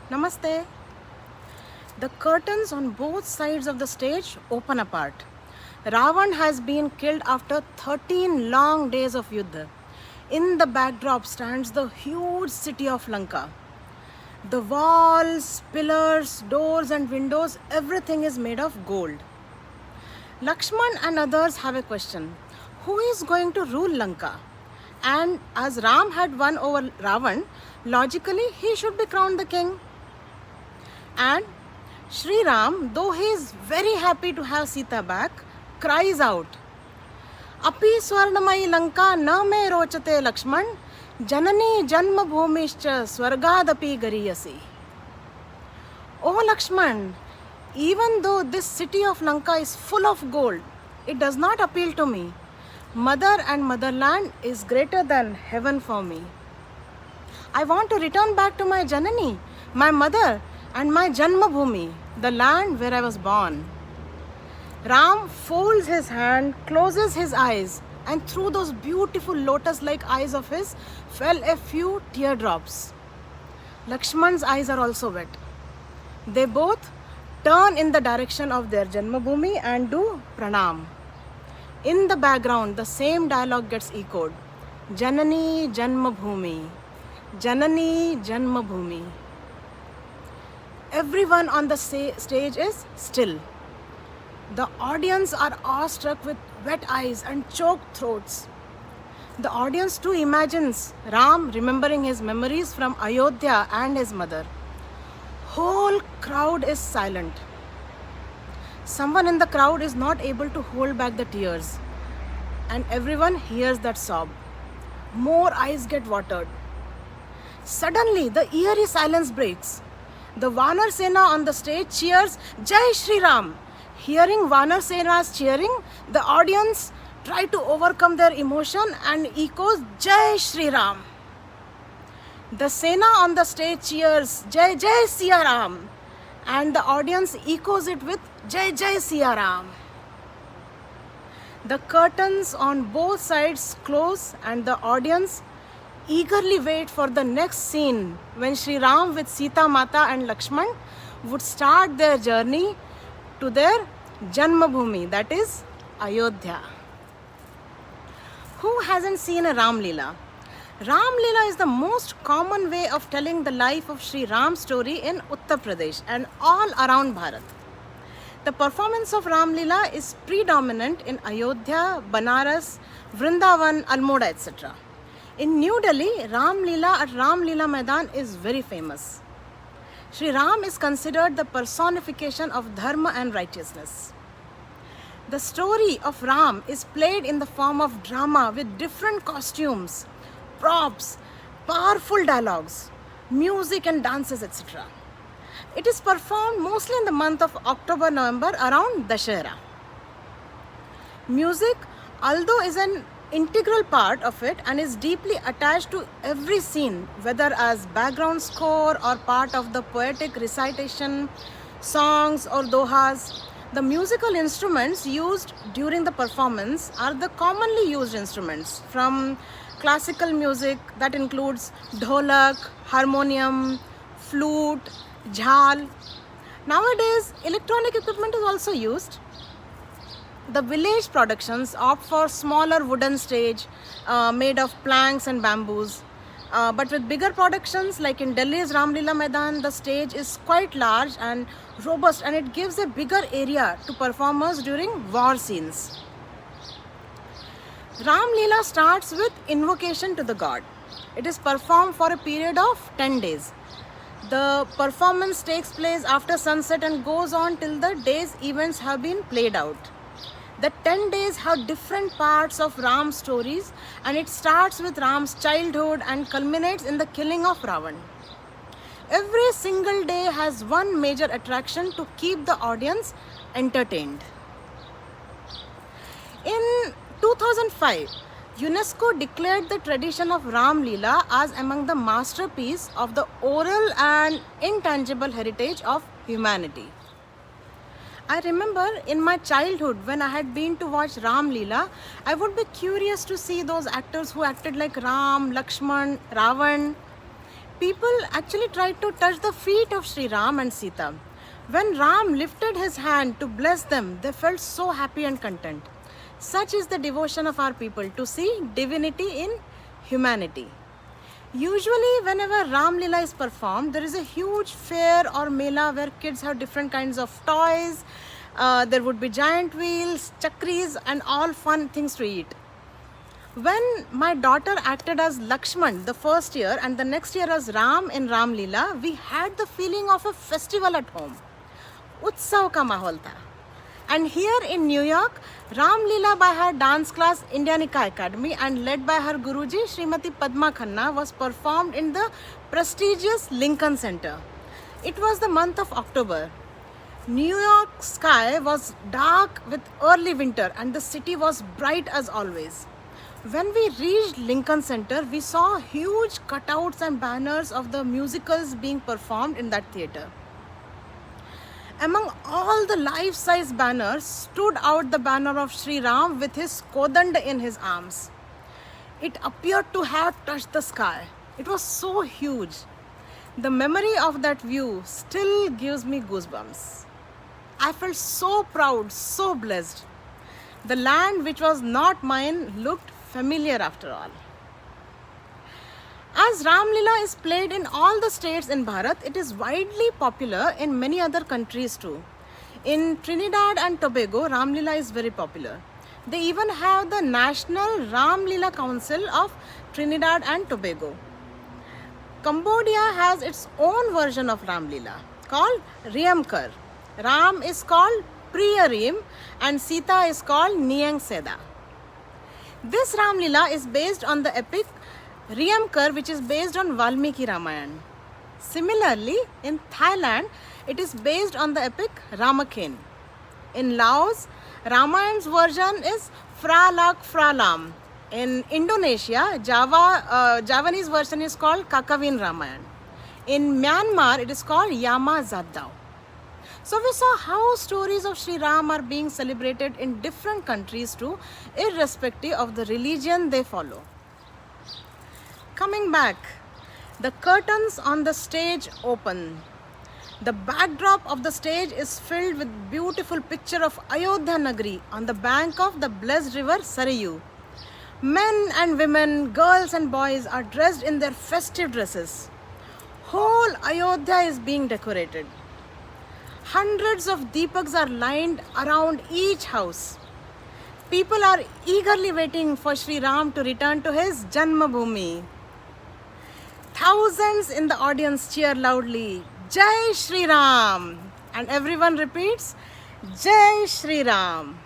Namaste. The curtains on both sides of the stage open apart. Ravan has been killed after 13 long days of Yuddha. In the backdrop stands the huge city of Lanka. The walls, pillars, doors, and windows, everything is made of gold. Lakshman and others have a question. Who is going to rule Lanka? And as Ram had won over Ravan, logically he should be crowned the king. And Sri Ram, though he is very happy to have Sita back, cries out, Api Swarnamayi Lanka na me rochate Lakshman, Janani Janma Bhumischa Swargadapi Gariyasi. Oh Lakshman, even though this city of Lanka is full of gold, it does not appeal to me. Mother and motherland is greater than heaven for me. I want to return back to my Janani, my mother, and my Janma Bhumi, the land where I was born. Ram folds his hand, closes his eyes, and through those beautiful lotus-like eyes of his fell a few teardrops. Lakshman's eyes are also wet. They both turn in the direction of their Janma Bhumi and do pranam. In the background, the same dialogue gets echoed. Janani Janma Bhumi. Janani Janma Bhumi. Everyone on the stage is still. The audience are awestruck with wet eyes and choked throats. The audience too imagines Ram remembering his memories from Ayodhya and his mother. Whole crowd is silent. Someone in the crowd is not able to hold back the tears, and everyone hears that sob. More eyes get watered. Suddenly, the eerie silence breaks. The Vanar Sena on the stage cheers, Jai Shri Ram. Hearing Vanar Sena's cheering, the audience try to overcome their emotion and echoes, Jai Shri Ram. The Sena on the stage cheers, Jai Jai Siya Ram. And the audience echoes it with Jai Jai Siya Ram. The curtains on both sides close and the audience eagerly wait for the next scene when Sri Ram with Sita Mata and Lakshman would start their journey to their Janma Bhumi, that is Ayodhya. Who hasn't seen a Ram Leela? Ram Leela is the most common way of telling the life of Sri Ram's story in Uttar Pradesh and all around Bharat. The performance of Ram Leela is predominant in Ayodhya, Banaras, Vrindavan, Almora, etc. In New Delhi, Ram Leela at Ram Leela Maidan is very famous. Sri Ram is considered the personification of dharma and righteousness. The story of Ram is played in the form of drama with different costumes, props, powerful dialogues, music and dances, etc. It is performed mostly in the month of October-November around Dashera. Music, although is an integral part of it and is deeply attached to every scene, whether as background score or part of the poetic recitation, songs or dohas. The musical instruments used during the performance are the commonly used instruments from classical music that includes dholak, harmonium, flute, jhal. Nowadays, electronic equipment is also used. The village productions opt for smaller wooden stage made of planks and bamboos. But with bigger productions like in Delhi's Ram Leela Maidan, the stage is quite large and robust and it gives a bigger area to performers during war scenes. Ram Leela starts with invocation to the god. It is performed for a period of 10 days. The performance takes place after sunset and goes on till the day's events have been played out. The 10 days have different parts of Ram's stories and it starts with Ram's childhood and culminates in the killing of Ravan. Every single day has one major attraction to keep the audience entertained. In 2005, UNESCO declared the tradition of Ram Leela as among the masterpieces of the oral and intangible heritage of humanity. I remember in my childhood when I had been to watch Ram Leela, I would be curious to see those actors who acted like Ram, Lakshman, Ravan. People actually tried to touch the feet of Sri Ram and Sita. When Ram lifted his hand to bless them, they felt so happy and content. Such is the devotion of our people, to see divinity in humanity. Usually, whenever Ram Lila is performed, there is a huge fair or mela where kids have different kinds of toys. There would be giant wheels, chakris, and all fun things to eat. When my daughter acted as Lakshman the first year and the next year as Ram in Ram Leela, we had the feeling of a festival at home. Utsav ka mahol tha. And here in New York, Ram Leela by her dance class Indianica Academy and led by her Guruji Srimati Padma Khanna was performed in the prestigious Lincoln Center. It was the month of October. New York sky was dark with early winter and the city was bright as always. When we reached Lincoln Center, we saw huge cutouts and banners of the musicals being performed in that theater. Among all the life-size banners stood out the banner of Sri Ram with his kodand in his arms. It appeared to have touched the sky. It was so huge. The memory of that view still gives me goosebumps. I felt so proud, so blessed. The land which was not mine looked familiar after all. As Ram Leela is played in all the states in Bharat, it is widely popular in many other countries too. In Trinidad and Tobago, Ram Leela is very popular. They even have the National Ram Leela Council of Trinidad and Tobago. Cambodia has its own version of Ram Leela called Riamkar. Ram is called Priya Reem and Sita is called Niang Seda. This Ram Leela is based on the epic Riamkar, which is based on Valmiki Ramayana. Similarly, in Thailand, it is based on the epic Ramakien. In Laos, Ramayan's version is Phra Lak Phra Lam. In Indonesia, Javanese version is called Kakawin Ramayana. In Myanmar, it is called Yama Zadao. So we saw how stories of Sri Ram are being celebrated in different countries too, irrespective of the religion they follow. Coming back, the curtains on the stage open. The backdrop of the stage is filled with beautiful picture of Ayodhya Nagari on the bank of the blessed river Sarayu. Men and women, girls and boys are dressed in their festive dresses. Whole Ayodhya is being decorated. Hundreds of deepaks are lined around each house. People are eagerly waiting for Sri Ram to return to his Janmabhoomi. Thousands in the audience cheer loudly, Jai Shri Ram, and everyone repeats, Jai Shri Ram.